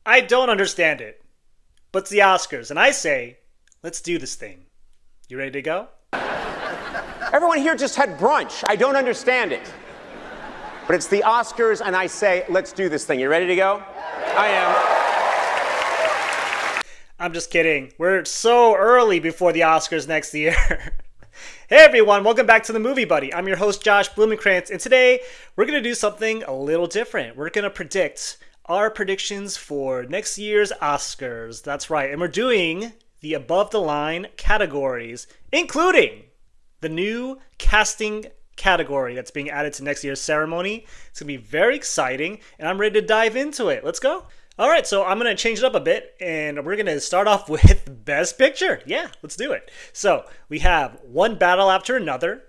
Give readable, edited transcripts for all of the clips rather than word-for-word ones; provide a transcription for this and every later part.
I don't understand it. But it's the Oscars, and I say, let's do this thing. You ready to go? Everyone here just had brunch. I don't understand it. But it's the Oscars, and I say, let's do this thing. You ready to go? I am. I'm just kidding. We're so early before the Oscars next year. Hey everyone, welcome back to the Movie Buddy. I'm your host Josh Blumenkrantz, and today we're going to do something a little different. We're going to predict our predictions for next year's Oscars. That's right, and we're doing the above the line categories, including the new casting category that's being added to next year's ceremony. It's going to be very exciting, and I'm ready to dive into it. Let's go. All right, so I'm going to change it up a bit, and we're going to start off with Best Picture. Yeah, let's do it. So we have One Battle After Another,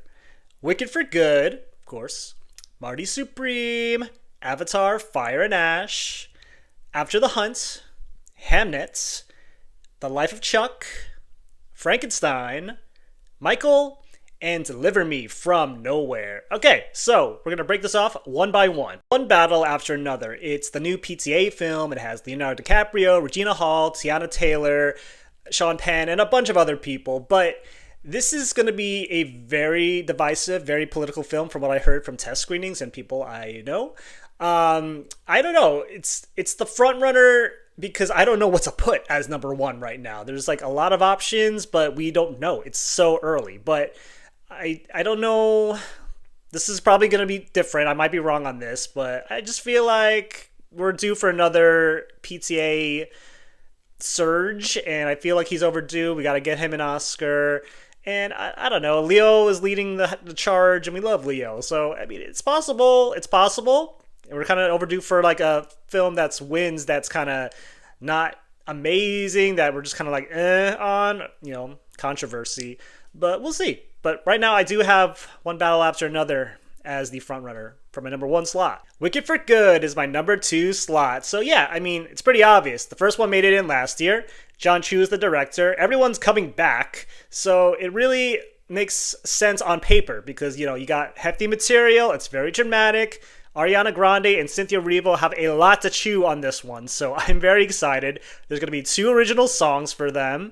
Wicked for Good, of course, Marty Supreme, Avatar, Fire and Ash, After the Hunt, Hamnet, The Life of Chuck, Frankenstein, Michael, and Deliver Me from Nowhere. Okay, so we're going to break this off one by one. One Battle After Another. It's the new PTA film. It has Leonardo DiCaprio, Regina Hall, Tiana Taylor, Sean Penn, and a bunch of other people. But this is going to be a very divisive, very political film from what I heard from test screenings and people I know. I don't know. It's the front runner because I don't know what to put as number one right now. There's like a lot of options, but we don't know. It's so early. But I don't know. This is probably going to be different. I might be wrong on this, but I just feel like we're due for another PTA surge, and I feel like he's overdue. We got to get him an Oscar. And I don't know. Leo is leading the charge, and we love Leo. So, I mean, it's possible. It's possible. And we're kind of overdue for like a film that's wins that's kind of not amazing, that we're just kind of like on, controversy. But we'll see. But right now, I do have One Battle After Another as the frontrunner for my number one slot. Wicked for Good is my number two slot. So yeah, I mean, it's pretty obvious. The first one made it in last year. John Chu is the director. Everyone's coming back. So it really makes sense on paper because, you got hefty material. It's very dramatic. Ariana Grande and Cynthia Erivo have a lot to chew on this one, so I'm very excited. There's going to be 2 original songs for them.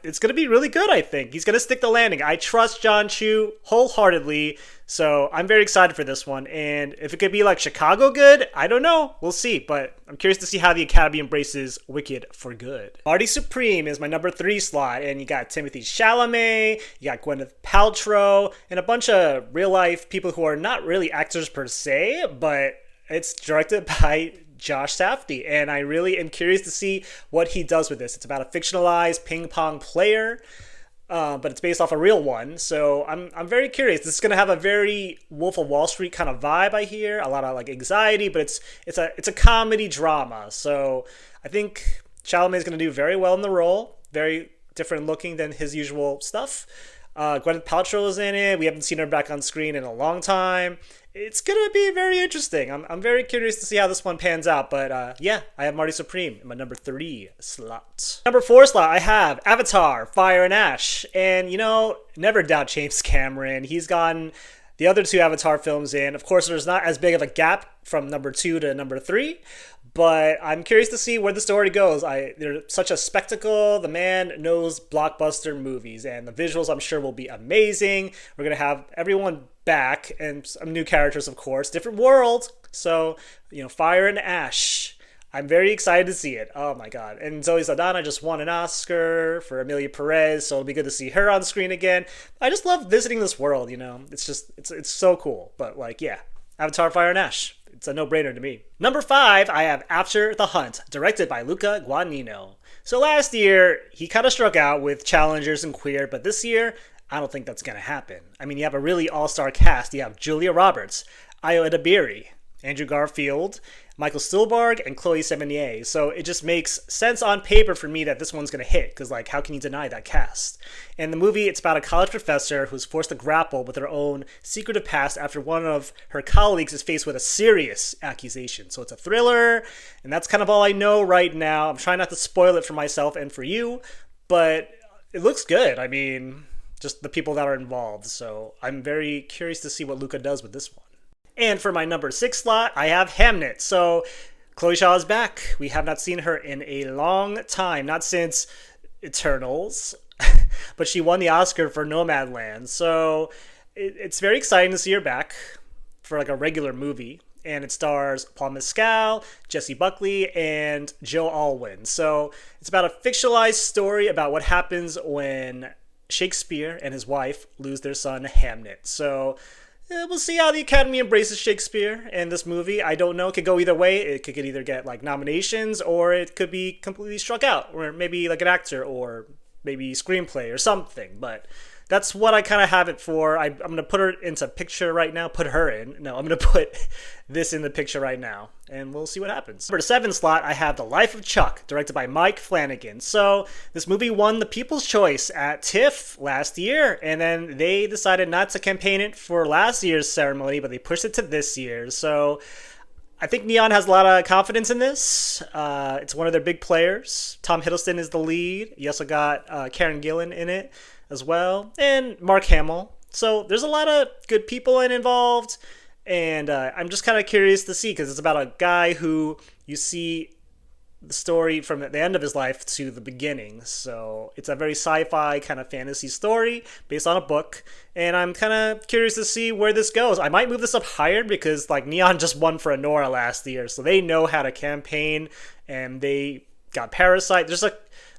It's going to be really good, I think. He's going to stick the landing. I trust John Chu wholeheartedly, so I'm very excited for this one. And if it could be like Chicago good, I don't know. We'll see, but I'm curious to see how the Academy embraces Wicked for Good. Marty Supreme is my number 3 slot, and you got Timothée Chalamet, you got Gwyneth Paltrow, and a bunch of real-life people who are not really actors per se, but it's directed by Josh Safdie, and I really am curious to see what he does with this. It's about a fictionalized ping pong player, but it's based off a real one, so I'm very curious. This is going to have a very Wolf of Wall Street kind of vibe, I hear. A lot of like anxiety, but it's a comedy drama, so I think Chalamet is going to do very well in the role. Very different looking than his usual stuff. Gwyneth Paltrow is in it. We haven't seen her back on screen in a long time. It's going to be very interesting. I'm very curious to see how this one pans out. But yeah, I have Marty Supreme in my number 3 slot. Number 4 slot, I have Avatar, Fire and Ash. And, never doubt James Cameron. He's gotten the other 2 Avatar films in. Of course, there's not as big of a gap from number 2 to number 3. But I'm curious to see where the story goes. They're such a spectacle. The man knows blockbuster movies, and the visuals I'm sure will be amazing. We're going to have everyone back, and some new characters, of course. Different world. So, Fire and Ash. I'm very excited to see it. Oh my god. And Zoe Saldana just won an Oscar for Amelia Perez, so it'll be good to see her on screen again. I just love visiting this world, It's so cool. But yeah, Avatar, Fire and Ash. It's a no-brainer to me. Number 5, I have After the Hunt, directed by Luca Guadagnino. So last year, he kind of struck out with Challengers and Queer, but this year, I don't think that's going to happen. I mean, you have a really all-star cast. You have Julia Roberts, Ayo Edebiri, Andrew Garfield, Michael Stuhlbarg, and Chloe Sevigny. So it just makes sense on paper for me that this one's going to hit, because, how can you deny that cast? And the movie, it's about a college professor who's forced to grapple with her own secretive past after one of her colleagues is faced with a serious accusation. So it's a thriller, and that's kind of all I know right now. I'm trying not to spoil it for myself and for you, but it looks good. I mean, just the people that are involved. So I'm very curious to see what Luca does with this one. And for my number 6 slot, I have Hamnet. So Chloe Shaw is back. We have not seen her in a long time, not since Eternals, but she won the Oscar for Nomadland. So it's very exciting to see her back for like a regular movie. And it stars Paul Mescal, Jessie Buckley, and Joe Alwyn. So it's about a fictionalized story about what happens when Shakespeare and his wife lose their son Hamnet. So we'll see how the Academy embraces Shakespeare in this movie. I don't know. It could go either way. It could either get like nominations, or it could be completely struck out, or maybe like an actor, or maybe screenplay or something. But that's what I kind of have it for. I'm going to put her into picture right now. Put her in. No, I'm going to put this in the picture right now, and we'll see what happens. For the 7th slot, I have The Life of Chuck, directed by Mike Flanagan. So this movie won the People's Choice at TIFF last year, and then they decided not to campaign it for last year's ceremony, but they pushed it to this year. So I think Neon has a lot of confidence in this. It's one of their big players. Tom Hiddleston is the lead. You also got Karen Gillan in it as well, and Mark Hamill. So there's a lot of good people involved, and I'm just kind of curious to see, because it's about a guy who you see the story from the end of his life to the beginning. So it's a very sci-fi kind of fantasy story based on a book, and I'm kind of curious to see where this goes. I might move this up higher because like Neon just won for Anora last year, so they know how to campaign, and they got Parasite.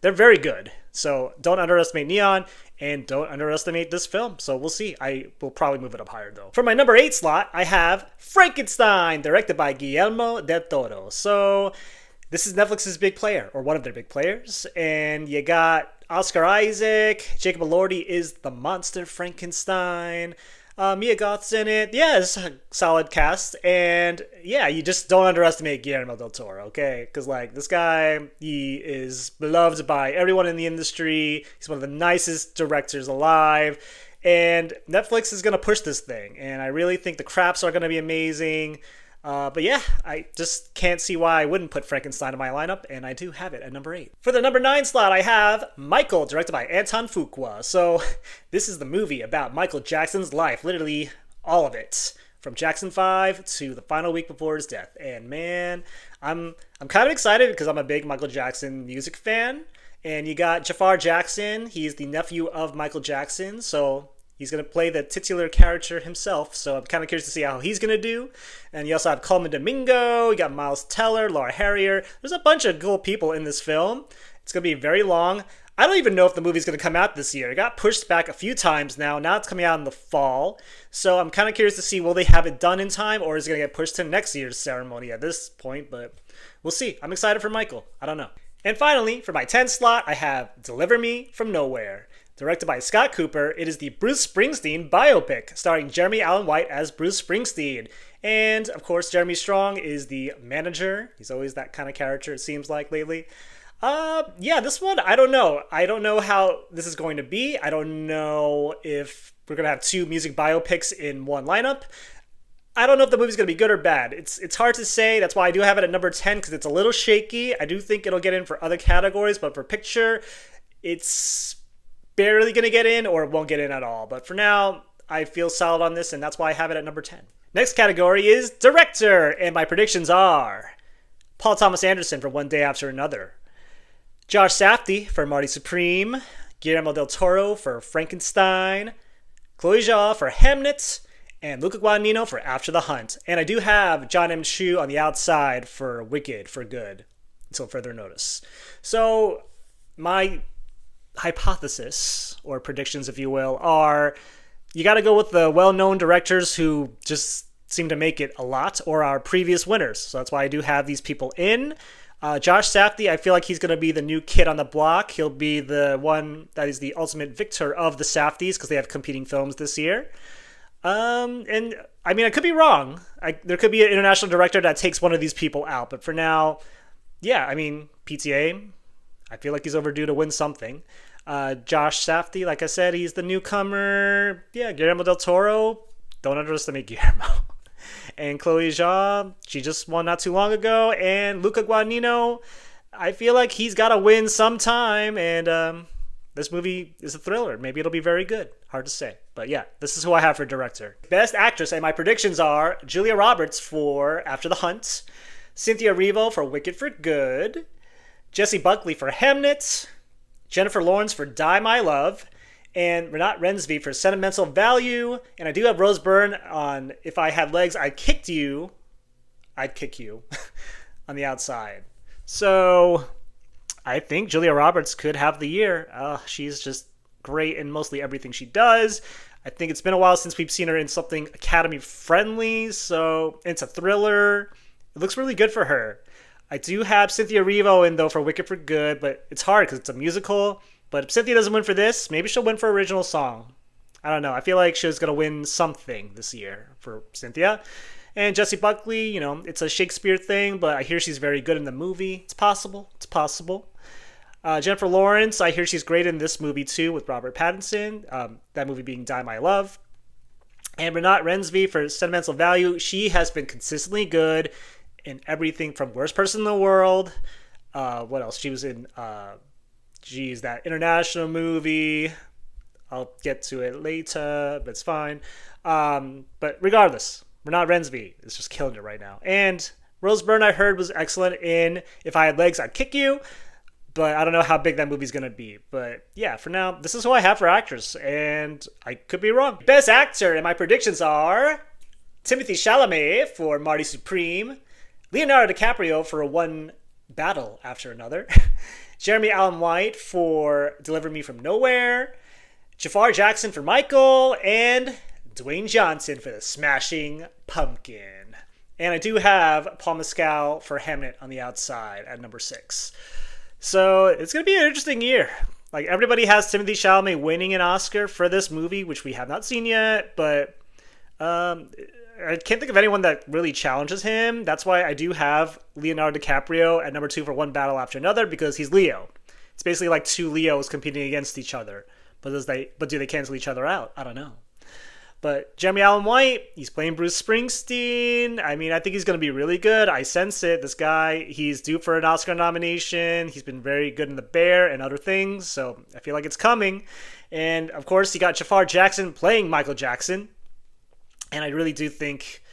They're very good. So don't underestimate Neon, and don't underestimate this film. So we'll see. I will probably move it up higher, though. For my number 8 slot, I have Frankenstein, directed by Guillermo del Toro. So this is Netflix's big player, or one of their big players. And you got Oscar Isaac. Jacob Elordi is the monster Frankenstein. Mia Goth's in it. Yeah, it's a solid cast. And yeah, you just don't underestimate Guillermo del Toro, okay? Because like this guy, he is beloved by everyone in the industry. He's one of the nicest directors alive. And Netflix is going to push this thing. And I really think the craps are going to be amazing. But yeah, I just can't see why I wouldn't put Frankenstein in my lineup, and I do have it at number 8. For the number 9 slot, I have Michael, directed by Anton Fuqua. So this is the movie about Michael Jackson's life, literally all of it, from Jackson 5 to the final week before his death. And man, I'm kind of excited because I'm a big Michael Jackson music fan. And you got Jafar Jackson. He's the nephew of Michael Jackson, so he's going to play the titular character himself, so I'm kind of curious to see how he's going to do. And you also have Coleman Domingo, you got Miles Teller, Laura Harrier. There's a bunch of cool people in this film. It's going to be very long. I don't even know if the movie's going to come out this year. It got pushed back a few times now. Now it's coming out in the fall. So I'm kind of curious to see, will they have it done in time, or is it going to get pushed to next year's ceremony at this point? But we'll see. I'm excited for Michael. I don't know. And finally, for my 10th slot, I have Deliver Me From Nowhere. Directed by Scott Cooper, it is the Bruce Springsteen biopic, starring Jeremy Allen White as Bruce Springsteen. And, of course, Jeremy Strong is the manager. He's always that kind of character, it seems like, lately. Yeah, this one, I don't know. I don't know how this is going to be. I don't know if we're going to have 2 music biopics in one lineup. I don't know if the movie's going to be good or bad. It's hard to say. That's why I do have it at number 10, because it's a little shaky. I do think it'll get in for other categories, but for picture, it's barely going to get in, or it won't get in at all. But for now, I feel solid on this, and that's why I have it at number 10. Next category is director, and my predictions are Paul Thomas Anderson for One Day After Another, Josh Safdie for Marty Supreme, Guillermo del Toro for Frankenstein, Chloe Zhao for Hamnet, and Luca Guadagnino for After the Hunt. And I do have John M. Chu on the outside for Wicked for Good, until further notice. So my hypothesis, or predictions if you will, are you got to go with the well-known directors who just seem to make it a lot, or our previous winners. So that's why I do have these people in. Josh Safdie, I feel like he's going to be the new kid on the block. He'll be the one that is the ultimate victor of the Safdies, because they have competing films this year. And I mean, I could be wrong. There could be an international director that takes one of these people out, but for now, yeah, I mean, PTA, I feel like he's overdue to win something. Josh Safdie, like I said, he's the newcomer. Yeah, Guillermo del Toro, don't underestimate Guillermo. And Chloe Zhao, she just won not too long ago. And Luca Guadagnino, I feel like he's got to win sometime. And this movie is a thriller. Maybe it'll be very good. Hard to say. But yeah, this is who I have for director. Best actress, and my predictions are Julia Roberts for After the Hunt, Cynthia Erivo for Wicked for Good, Jessie Buckley for Hamnet, Jennifer Lawrence for Die My Love, and Renat Rensby for Sentimental Value. And I do have Rose Byrne on If I Had Legs, I'd Kick You on the outside. So I think Julia Roberts could have the year. She's just great in mostly everything she does. I think it's been a while since we've seen her in something Academy friendly, so it's a thriller. It looks really good for her. I do have Cynthia Erivo in, though, for Wicked for Good, but it's hard because it's a musical. But if Cynthia doesn't win for this, maybe she'll win for original song. I don't know. I feel like she's going to win something this year for Cynthia. And Jessie Buckley, it's a Shakespeare thing, but I hear she's very good in the movie. It's possible. It's possible. Jennifer Lawrence, I hear she's great in this movie, too, with Robert Pattinson. That movie being Die My Love. And Renat Rensby for Sentimental Value. She has been consistently good in everything from Worst Person in the World. What else? She was in, that international movie. I'll get to it later, but it's fine. But regardless, Renat Rensby is just killing it right now. And Rose Byrne, I heard, was excellent in If I Had Legs, I'd Kick You. But I don't know how big that movie's going to be. But yeah, for now, this is who I have for actors. And I could be wrong. Best actor, and my predictions are Timothée Chalamet for Marty Supreme, Leonardo DiCaprio for One Battle After Another, Jeremy Allen White for Deliver Me From Nowhere, Jafar Jackson for Michael, and Dwayne Johnson for The Smashing Pumpkin. And I do have Paul Mescal for Hamnet on the outside at number 6. So it's going to be an interesting year. Like, everybody has Timothée Chalamet winning an Oscar for this movie, which we have not seen yet, but I can't think of anyone that really challenges him. That's why I do have Leonardo DiCaprio at number 2 for One Battle After Another, because he's Leo. It's basically like two Leos competing against each other. But do they cancel each other out? I don't know. But Jeremy Allen White, he's playing Bruce Springsteen. I mean, I think he's going to be really good. I sense it. This guy, he's due for an Oscar nomination. He's been very good in The Bear and other things, so I feel like it's coming. And, of course, you got Jafar Jackson playing Michael Jackson. And I really do think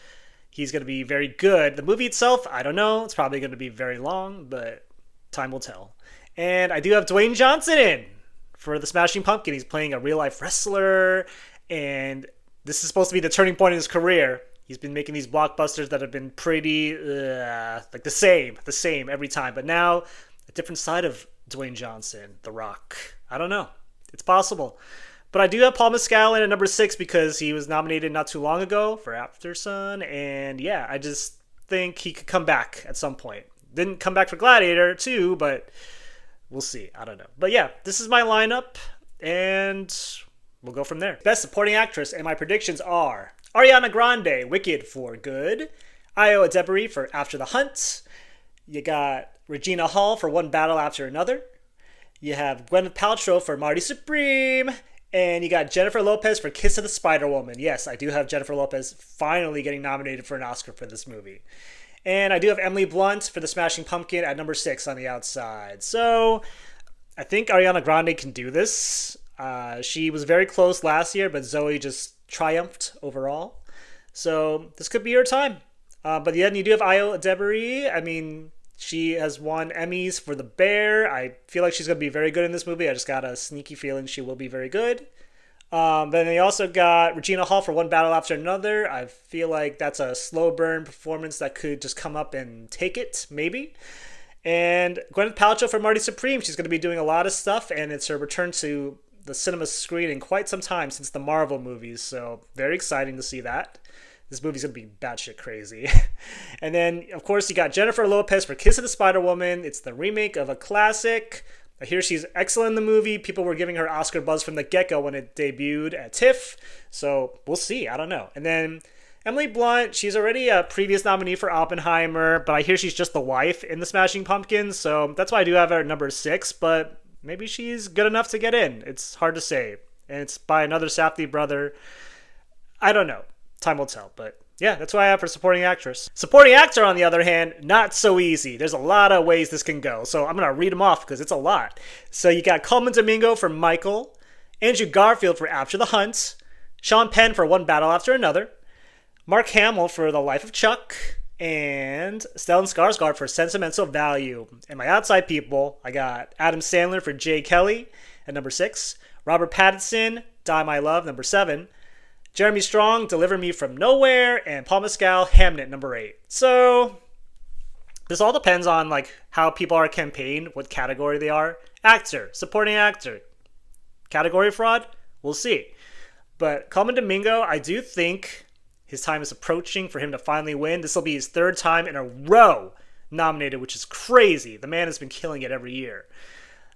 he's going to be very good. The movie itself, I don't know. It's probably going to be very long, but time will tell. And I do have Dwayne Johnson in for The Smashing Pumpkin. He's playing a real-life wrestler, and this is supposed to be the turning point in his career. He's been making these blockbusters that have been pretty, like the same every time. But now, a different side of Dwayne Johnson, The Rock. I don't know. It's possible. But I do have Paul Mescal in at number 6 because he was nominated not too long ago for Aftersun. And yeah, I just think he could come back at some point. Didn't come back for Gladiator 2, but we'll see. I don't know. But yeah, this is my lineup, and we'll go from there. Best Supporting Actress, and my predictions are Ariana Grande, Wicked for Good, Ayo Edebiri for After the Hunt, you got Regina Hall for One Battle After Another, you have Gwyneth Paltrow for Marty Supreme, and you got Jennifer Lopez for Kiss of the Spider-Woman. Yes, I do have Jennifer Lopez finally getting nominated for an Oscar for this movie. And I do have Emily Blunt for The Smashing Pumpkin at number 6 on the outside. So I think Ariana Grande can do this. She was very close last year, but Zoe just triumphed overall. So this could be her time. But then you do have Ayo Edebiri. I mean, she has won Emmys for The Bear. I feel like she's going to be very good in this movie. I just got a sneaky feeling she will be very good. Then they also got Regina Hall for One Battle After Another. I feel like that's a slow burn performance that could just come up and take it, maybe. And Gwyneth Paltrow for Marty Supreme. She's going to be doing a lot of stuff, and it's her return to the cinema screen in quite some time since the Marvel movies. So very exciting to see that. This movie's going to be batshit crazy. And then, of course, you got Jennifer Lopez for Kiss of the Spider-Woman. It's the remake of a classic. I hear she's excellent in the movie. People were giving her Oscar buzz from the get-go when it debuted at TIFF. So we'll see. I don't know. And then Emily Blunt, she's already a previous nominee for Oppenheimer, but I hear she's just the wife in The Smashing Pumpkins. So that's why I do have her at number 6, but maybe she's good enough to get in. It's hard to say. And it's by another Safdie brother. I don't know. Time will tell. But yeah, that's what I have for Supporting Actress. Supporting Actor, on the other hand, not so easy. There's a lot of ways this can go. So I'm going to read them off because it's a lot. So you got Coleman Domingo for Michael, Andrew Garfield for After the Hunt, Sean Penn for One Battle After Another, Mark Hamill for The Life of Chuck, And Stellan Skarsgård for Sentimental Value. And my outside people, I got Adam Sandler for Jay Kelly at number 6, Robert Pattinson, Die My Love, number 7, Jeremy Strong, Deliver Me From Nowhere, and Paul Mescal, Hamnet, number 8. So this all depends on like how people are campaigned, what category they are. Actor, supporting actor, category fraud, we'll see. But Colman Domingo, I do think his time is approaching for him to finally win. This will be his 3rd time in a row nominated, which is crazy. The man has been killing it every year.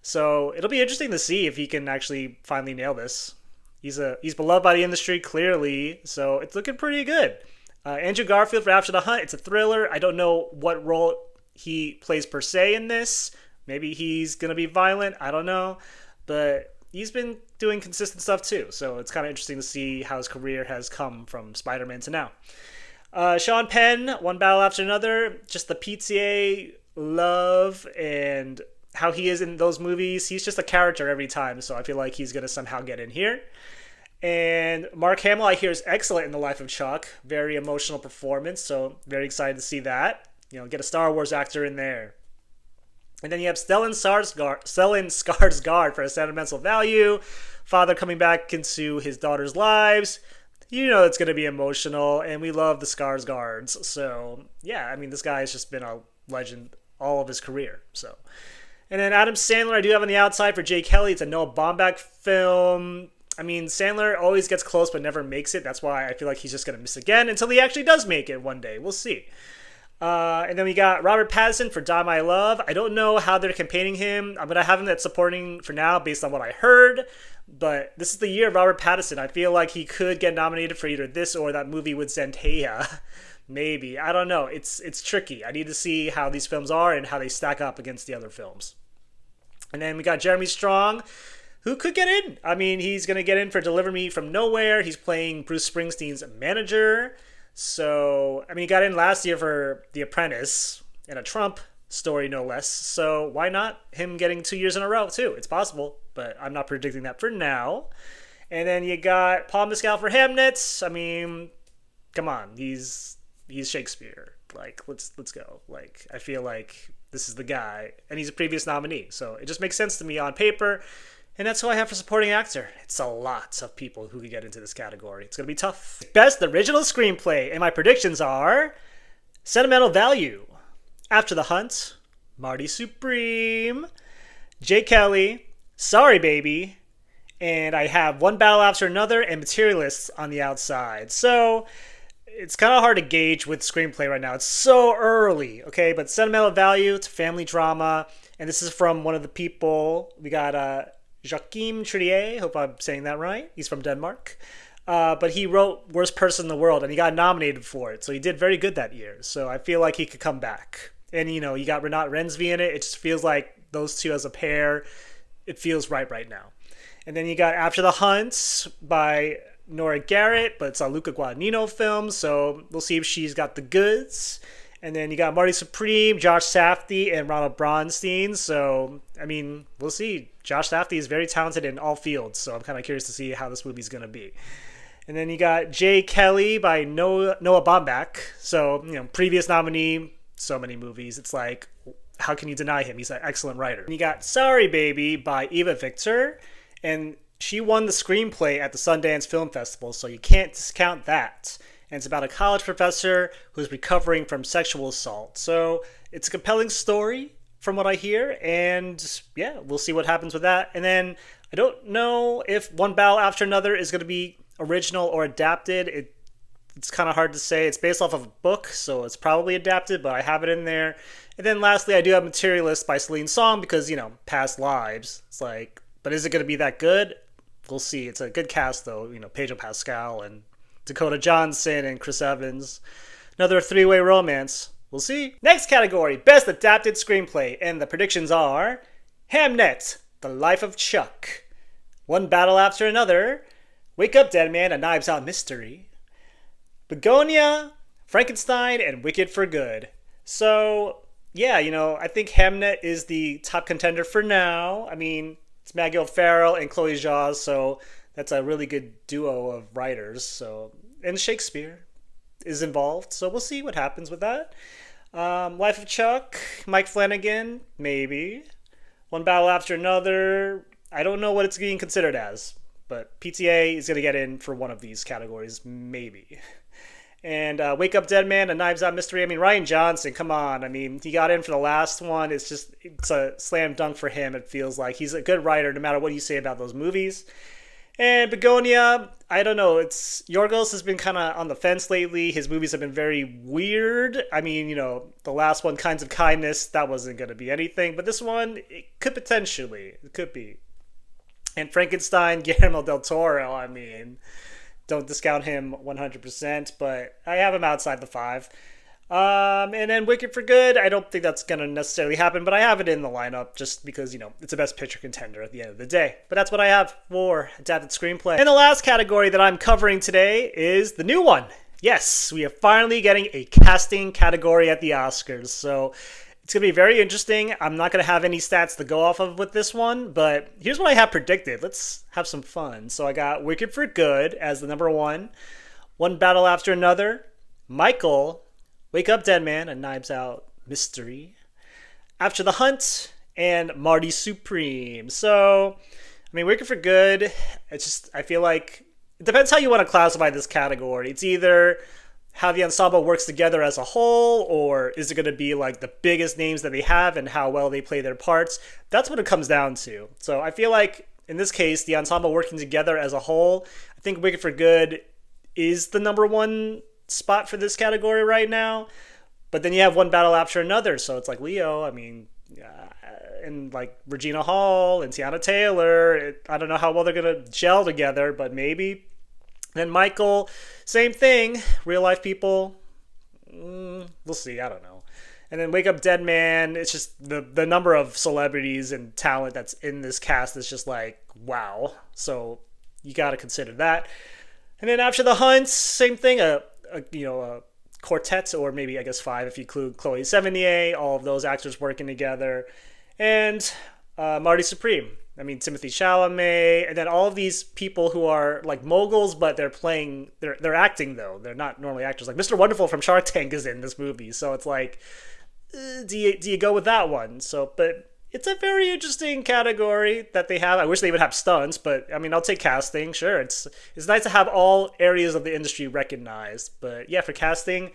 So it'll be interesting to see if he can actually finally nail this. He's beloved by the industry, clearly, so it's looking pretty good. Andrew Garfield for After the Hunt. It's a thriller. I don't know what role he plays per se in this. Maybe he's going to be violent. I don't know. But he's been doing consistent stuff too. So it's kind of interesting to see how his career has come from Spider-Man to now. Sean Penn, One Battle After Another. Just the PTA love and how he is in those movies. He's just a character every time. So I feel like he's going to somehow get in here. And Mark Hamill, I hear, is excellent in The Life of Chuck. Very emotional performance. So very excited to see that. Get a Star Wars actor in there. And then you have Stellan Skarsgård for A Sentimental Value. Father coming back into his daughter's lives. It's going to be emotional, and we love the Skarsgårds. So, yeah, I mean, this guy has just been a legend all of his career. So, and then Adam Sandler, I do have on the outside for Jay Kelly. It's a Noah Baumbach film. I mean, Sandler always gets close but never makes it. That's why I feel like he's just going to miss again until he actually does make it one day. We'll see. And then we got Robert Pattinson for Die My Love. I don't know how they're campaigning him. I'm going to have him at supporting for now based on what I heard. But this is the year of Robert Pattinson. I feel like he could get nominated for either this or that movie with Zendaya. Maybe. I don't know. It's tricky. I need to see how these films are and how they stack up against the other films. And then we got Jeremy Strong, who could get in. I mean, he's going to get in for Deliver Me From Nowhere. He's playing Bruce Springsteen's manager. So, I mean, he got in last year for The Apprentice and a Trump story, no less. So why not him getting 2 years in a row, too? It's possible, but I'm not predicting that for now. And then you got Paul Mescal for Hamnet. I mean, come on. He's Shakespeare. Like, let's go. Like, I feel like this is the guy. And he's a previous nominee. So it just makes sense to me on paper. And that's who I have for supporting actor. It's a lot of people who could get into this category. It's going to be tough. Best Original Screenplay. And my predictions are Sentimental Value, After the Hunt, Marty Supreme, Jay Kelly, Sorry Baby, and I have One Battle After Another and Materialists on the outside. So it's kind of hard to gauge with screenplay right now. It's so early, okay? But Sentimental Value, it's a family drama. And this is from one of the people. We got Joachim Trier, hope I'm saying that right. He's from Denmark. But he wrote Worst Person in the World, and he got nominated for it. So he did very good that year. So I feel like he could come back. And, you got Renat Rensby in it. It just feels like those two as a pair, it feels right now. And then you got After the Hunt by Nora Garrett, but it's a Luca Guadagnino film. So we'll see if she's got the goods. And then you got Marty Supreme, Josh Safdie, and Ronald Bronstein. So, I mean, we'll see. Josh Safdie is very talented in all fields, so I'm kind of curious to see how this movie's going to be. And then you got Jay Kelly by Noah Baumbach. So, previous nominee, so many movies. It's like, how can you deny him? He's an excellent writer. And you got Sorry Baby by Eva Victor, and she won the screenplay at the Sundance Film Festival, so you can't discount that. And it's about a college professor who's recovering from sexual assault. So it's a compelling story from what I hear. And yeah, we'll see what happens with that. And then I don't know if One Battle After Another is going to be original or adapted. It's kind of hard to say. It's based off of a book, so it's probably adapted, but I have it in there. And then lastly, I do have Materialist by Celine Song because, past lives. It's like, but is it going to be that good? We'll see. It's a good cast, though. Pedro Pascal and Dakota Johnson and Chris Evans. Another three-way romance. We'll see. Next category, Best Adapted Screenplay. And the predictions are Hamnet, The Life of Chuck, One Battle After Another, Wake Up Dead Man, A Knives Out Mystery, Begonia, Frankenstein, and Wicked for Good. So, yeah, I think Hamnet is the top contender for now. I mean, it's Maggie O'Farrell and Chloe Zhao, so that's a really good duo of writers. So, and Shakespeare. is involved. So we'll see what happens with that. Life of Chuck, Mike Flanagan, maybe. One Battle After Another. I don't know what it's being considered as, but PTA is going to get in for one of these categories, maybe. And Wake Up Dead Man, A Knives Out Mystery. I mean, Ryan Johnson, come on. I mean, he got in for the last one. It's a slam dunk for him, it feels like. He's a good writer no matter what you say about those movies. And Begonia, I don't know. Yorgos has been kind of on the fence lately. His movies have been very weird. I mean, the last one, Kinds of Kindness, that wasn't going to be anything. But this one, it could potentially. It could be. And Frankenstein, Guillermo del Toro, I mean, don't discount him 100%, but I have him outside the 5. And then Wicked for Good, I don't think that's going to necessarily happen, but I have it in the lineup just because, it's a Best Picture contender at the end of the day. But that's what I have for Adapted Screenplay. And the last category that I'm covering today is the new one. Yes, we are finally getting a casting category at the Oscars. So it's going to be very interesting. I'm not going to have any stats to go off of with this one, but here's what I have predicted. Let's have some fun. So I got Wicked for Good as the number 1, One Battle After Another, Michael, Wake Up Dead Man, A Knives Out Mystery, After the Hunt, and Marty Supreme. So, I mean, Wicked for Good, I feel like, it depends how you want to classify this category. It's either how the ensemble works together as a whole, or is it going to be like the biggest names that they have and how well they play their parts? That's what it comes down to. So I feel like, in this case, the ensemble working together as a whole, I think Wicked for Good is the number 1 spot for this category right now. But then you have One Battle After Another, so it's like Leo, I mean, and like Regina Hall and Tiana Taylor. I don't know how well they're going to gel together, but maybe. Then Michael, same thing, real life people. We'll see, I don't know. And then Wake Up Dead Man, it's just the number of celebrities and talent that's in this cast is just like, wow. So you got to consider that. And then After the Hunt, same thing, a quartet, or maybe I guess 5 if you include Chloe Sevigny, all of those actors working together, and Marty Supreme. I mean, Timothy Chalamet, and then all of these people who are like moguls, but they're acting though. They're not normally actors. Like Mr. Wonderful from Shark Tank is in this movie, so it's like, do you go with that one? So, but it's a very interesting category that they have. I wish they would have stunts, but I mean, I'll take casting. Sure, it's nice to have all areas of the industry recognized. But yeah, for casting,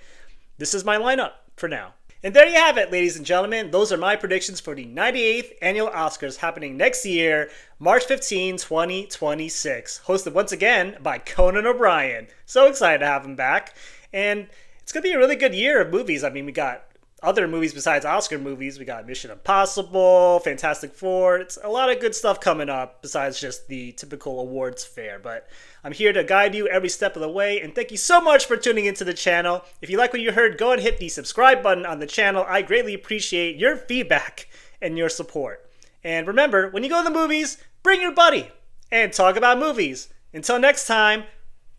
this is my lineup for now. And there you have it, ladies and gentlemen. Those are my predictions for the 98th Annual Oscars happening next year, March 15, 2026. Hosted once again by Conan O'Brien. So excited to have him back. And it's going to be a really good year of movies. I mean, we got other movies besides Oscar movies. We got Mission Impossible, Fantastic Four. It's a lot of good stuff coming up besides just the typical awards fair. But I'm here to guide you every step of the way. And thank you so much for tuning into the channel. If you like what you heard, go and hit the subscribe button on the channel. I greatly appreciate your feedback and your support. And remember, when you go to the movies, bring your buddy and talk about movies. Until next time,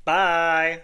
bye.